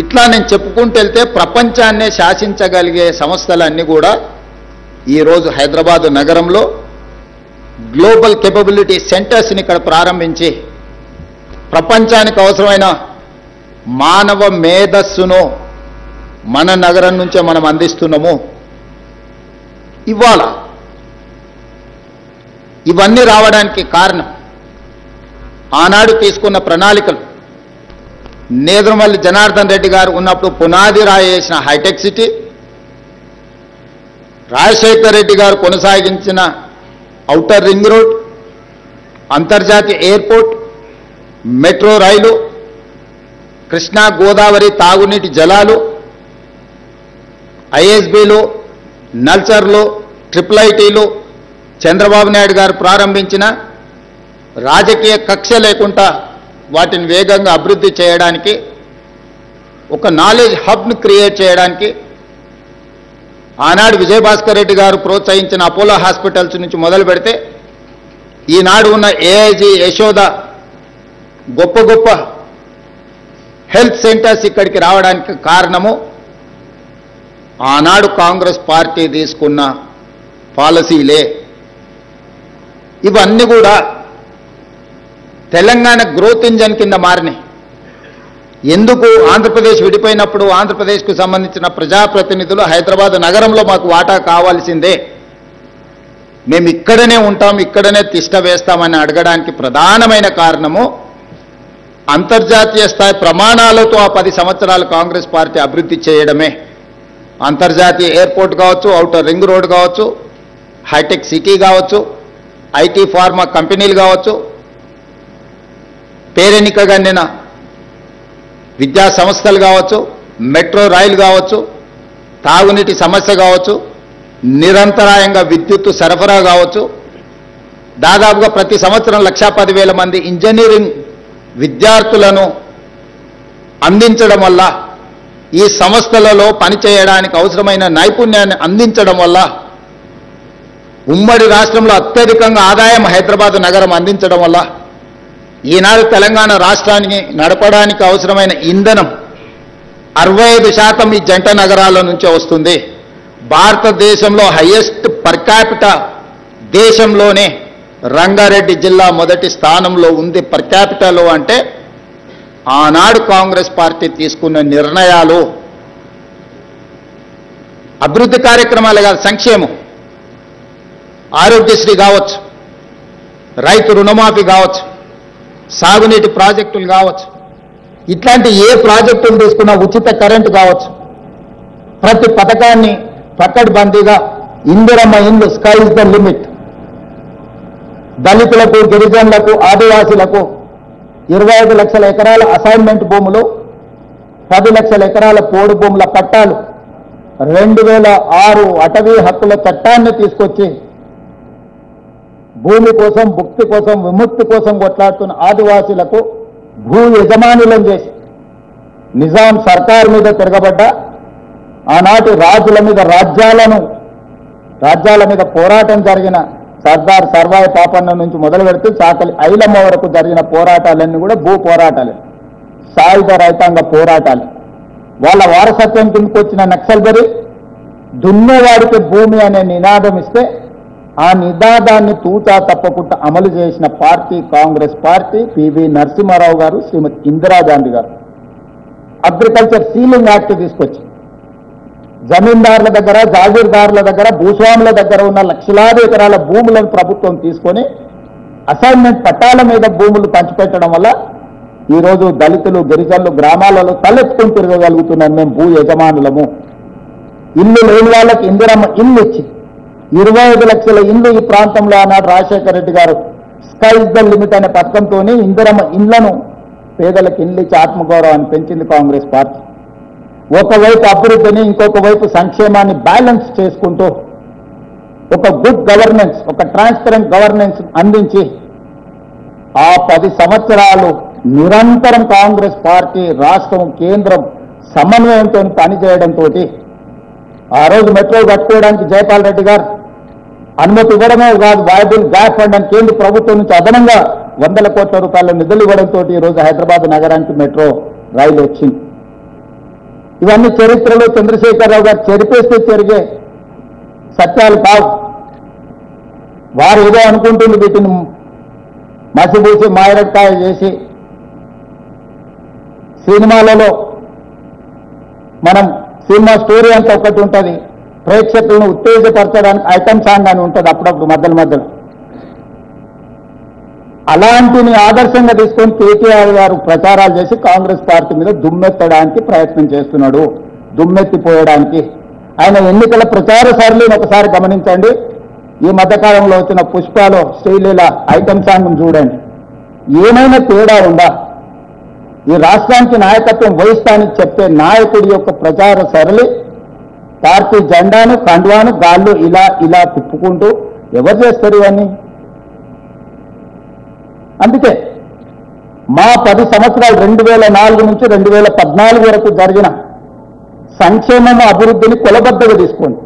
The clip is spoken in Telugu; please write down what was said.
ఇట్లా నేను చెప్పుకుంటూ వెళ్తే ప్రపంచాన్నే శాసించగలిగే సంస్థలన్నీ కూడా ఈరోజు హైదరాబాద్ నగరంలో గ్లోబల్ కేపబిలిటీ సెంటర్స్ని ఇక్కడ ప్రారంభించి ప్రపంచానికి అవసరమైన మానవ మేధస్సును మన నగరం నుంచే మనం అందిస్తున్నాము. ఇవాళ ఇవన్నీ రావడానికి కారణం ఆనాడు తీసుకున్న ప్రణాళికలు. నేదురుమల్లి జనార్దన్ రెడ్డి గారు ఉన్నప్పుడు పునాది రాయి వేసిన హైటెక్ సిటీ, రాజశేఖర్ రెడ్డి గారు కొనసాగించిన ఔటర్ రింగ్ రోడ్, అంతర్జాతీయ ఎయిర్పోర్ట్, మెట్రో రైలు, కృష్ణా గోదావరి తాగునీటి జలాలు, ఐఎస్బీలు, నల్సర్లు, ట్రిపుల్ ఐటీలు, చంద్రబాబు నాయుడు గారు ప్రారంభించిన రాజకీయ కక్ష లేకుండా వాటిని వేగంగా అభివృద్ధి చేయడానికి, ఒక నాలెడ్జ్ హబ్ను క్రియేట్ చేయడానికి ఆనాడు విజయభాస్కర్ రెడ్డి గారు ప్రోత్సహించిన అపోలో హాస్పిటల్స్ నుంచి మొదలు పెడితే ఈనాడు ఉన్న ఏఐజీ, యశోద గొప్ప గొప్ప హెల్త్ సెంటర్స్ ఇక్కడికి రావడానికి కారణము ఆనాడు కాంగ్రెస్ పార్టీ తీసుకున్న పాలసీలే. ఇవన్నీ కూడా తెలంగాణ గ్రోత్ ఇంజన్ కింద మారినాయి. ఎందుకు ఆంధ్రప్రదేశ్ విడిపోయినప్పుడు ఆంధ్రప్రదేశ్కు సంబంధించిన ప్రజాప్రతినిధులు హైదరాబాద్ నగరంలో మాకు వాటా కావాల్సిందే, మేము ఇక్కడనే ఉంటాం, ఇక్కడనే తిష్ట వేస్తామని అడగడానికి ప్రధానమైన కారణము అంతర్జాతీయ స్థాయి ప్రమాణాలతో ఆ 10 సంవత్సరాలు కాంగ్రెస్ పార్టీ అభివృద్ధి చేయడమే. అంతర్జాతీయ ఎయిర్పోర్ట్ కావచ్చు, ఔటర్ రింగ్ రోడ్ కావచ్చు, హైటెక్ సిటీ కావచ్చు, ఐటీ ఫార్మా కంపెనీలు కావచ్చు, పేరెన్నికగండిన విద్యా సంస్థలు కావచ్చు, మెట్రో రైలు కావచ్చు, తాగునీటి సమస్య కావచ్చు, నిరంతరాయంగా విద్యుత్తు సరఫరా కావచ్చు, దాదాపుగా ప్రతి సంవత్సరం 1,10,000 మంది ఇంజనీరింగ్ విద్యార్థులను అందించడం వల్ల, ఈ సంస్థలలో పనిచేయడానికి అవసరమైన నైపుణ్యాన్ని అందించడం వల్ల ఉమ్మడి రాష్ట్రంలో అత్యధికంగా ఆదాయం హైదరాబాద్ నగరం అందించడం వల్ల ఈనాడు తెలంగాణ రాష్ట్రానికి నడపడానికి అవసరమైన ఇంధనం 65% ఈ జంట నగరాల నుంచే వస్తుంది. భారతదేశంలో హైయెస్ట్ పర్ క్యాపిటా దేశంలోనే రంగారెడ్డి జిల్లా మొదటి స్థానంలో ఉంది పర్ క్యాపిటాలో. అంటే ఆనాడు కాంగ్రెస్ పార్టీ తీసుకున్న నిర్ణయాలు అభివృద్ధి కార్యక్రమాలు కాదు, సంక్షేమం, ఆరోగ్యశ్రీ కావచ్చు, రైతు రుణమాఫీ కావచ్చు, సాగునీటి ప్రాజెక్టులు కావచ్చు, ఇట్లాంటి ఏ ప్రాజెక్టులు తీసుకున్నా ఉచిత కరెంటు కావచ్చు, ప్రతి పథకాన్ని పకడ్బందీగా ఇందిరమ్మ ఇండ్లు స్కై ఇస్ ద లిమిట్, దళితులకు, గిరిజనులకు, ఆదివాసులకు 25 లక్షల ఎకరాల అసైన్మెంట్ భూములు, 10 లక్షల ఎకరాల పోడు భూముల పట్టాలు, 2006 అటవీ హక్కుల చట్టాన్ని తీసుకొచ్చి భూమి కోసం, భుక్తి కోసం, విముక్తి కోసం కొట్లాడుతున్న ఆదివాసీలకు భూ యజమానులను చేసి నిజాం సర్కారు మీద తిరగబడ్డ ఆనాటి రాజుల మీద రాజ్యాల మీద పోరాటం జరిగిన సర్దార్ సర్వాయి పాపన్న నుంచి మొదలు పెడితే చాకలి ఐలమ్మ వరకు జరిగిన పోరాటాలన్నీ కూడా భూ పోరాటాలే, సాయుధ రైతాంగ పోరాటాలు. వాళ్ళ వారసత్వం కిందకు వచ్చిన నక్సల్బరి దున్నేవాడికి భూమి అనే నినాదం ఇస్తే ఆ నినాదాన్ని తూచా తప్పకుండా అమలు చేసిన పార్టీ కాంగ్రెస్ పార్టీ. పివి నరసింహారావు గారు, శ్రీమతి ఇందిరాగాంధీ గారు అగ్రికల్చర్ సీలింగ్ యాక్ట్ తీసుకొచ్చి జమీందారుల దగ్గర, జాగీర్దారుల దగ్గర, భూస్వాముల దగ్గర ఉన్న లక్షలాది ఎకరాల భూములను ప్రభుత్వం తీసుకొని అసైన్మెంట్ పట్టాల మీద భూములు పంచిపెట్టడం వల్ల ఈరోజు దళితులు, గిరిజనులు గ్రామాలలో తలెత్తుకుని తిరగగలుగుతున్నారు. మేము భూ యజమానులము. ఇల్లు లేని వాళ్ళకి ఇందిరమ్మ ఇల్లు ఇచ్చి 25 లక్షల ఇల్లు ఈ ప్రాంతంలో ఆనాడు రాజశేఖర రెడ్డి గారు స్కై ఇస్ ద లిమిట్ అనే పథకంతో ఇందిరమ్మ ఇళ్లను పేదలకు ఇల్లు ఇచ్చి ఆత్మగౌరవాన్ని పెంచింది కాంగ్రెస్ పార్టీ. ఒకవైపు అభివృద్ధిని, ఇంకొక వైపు సంక్షేమాన్ని బ్యాలెన్స్ చేసుకుంటూ ఒక గుడ్ గవర్నెన్స్, ఒక ట్రాన్స్పరెంట్ గవర్నెన్స్ అందించి ఆ 10 సంవత్సరాలు నిరంతరం కాంగ్రెస్ పార్టీ రాష్ట్రం, కేంద్రం సమన్వయంతో పనిచేయడంతో ఆ రోజు మెట్రో కట్టుకోవడానికి జయపాల్ రెడ్డి గారు అనుమతి ఇవ్వడమే కాదు, వైబుల్ గ్యాప్ ఫండ్ అని కేంద్ర ప్రభుత్వం నుంచి అదనంగా 100 కోట్ల రూపాయల నిధులు ఇవ్వడంతో ఈరోజు హైదరాబాద్ నగరానికి మెట్రో రైలు వచ్చింది. ఇవన్నీ చరిత్రలో చంద్రశేఖరరావు గారు చెరిపేస్తే జరిగే సత్యాలు కావు. వారు ఏదో అనుకుంటుంది వీటిని మసిబూసి మాయరకాయ చేసి సినిమాలలో మనం సినిమా స్టోరీ అంతా ఒకటి ఉంటుంది, ప్రేక్షకులను ఉత్తేజపరచడానికి ఐటమ్ సాంగ్ అని ఉంటుంది అప్పుడప్పుడు మధ్యలో. అలాంటిని ఆదర్శంగా తీసుకొని కేటీఆర్ గారు ప్రచారాలు చేసి కాంగ్రెస్ పార్టీ మీద దుమ్మెత్తడానికి ప్రయత్నం చేస్తున్నాడు, దుమ్మెత్తిపోయడానికి. ఆయన ఎన్నికల ప్రచార సరళిని ఒకసారి గమనించండి. ఈ మధ్యకాలంలో వచ్చిన పుష్పలో శ్రీలీల ఐటమ్ సాంగ్ చూడండి, ఏమైనా తేడా ఉందా? ఈ రాష్ట్రానికి నాయకత్వం వహిస్తానని చెప్పే నాయకుడి యొక్క ప్రచార సరళి పార్టీ జెండాను కండువాను గాల్లో ఇలా తిప్పుకుంటూ ఎవరు చేస్తారు ఇవన్నీ? అందుకే మా 10 సంవత్సరాలు 2004 నుంచి 2014 వరకు జరిగిన సంక్షేమం అభివృద్ధిని కొలబద్దగా తీసుకోండి.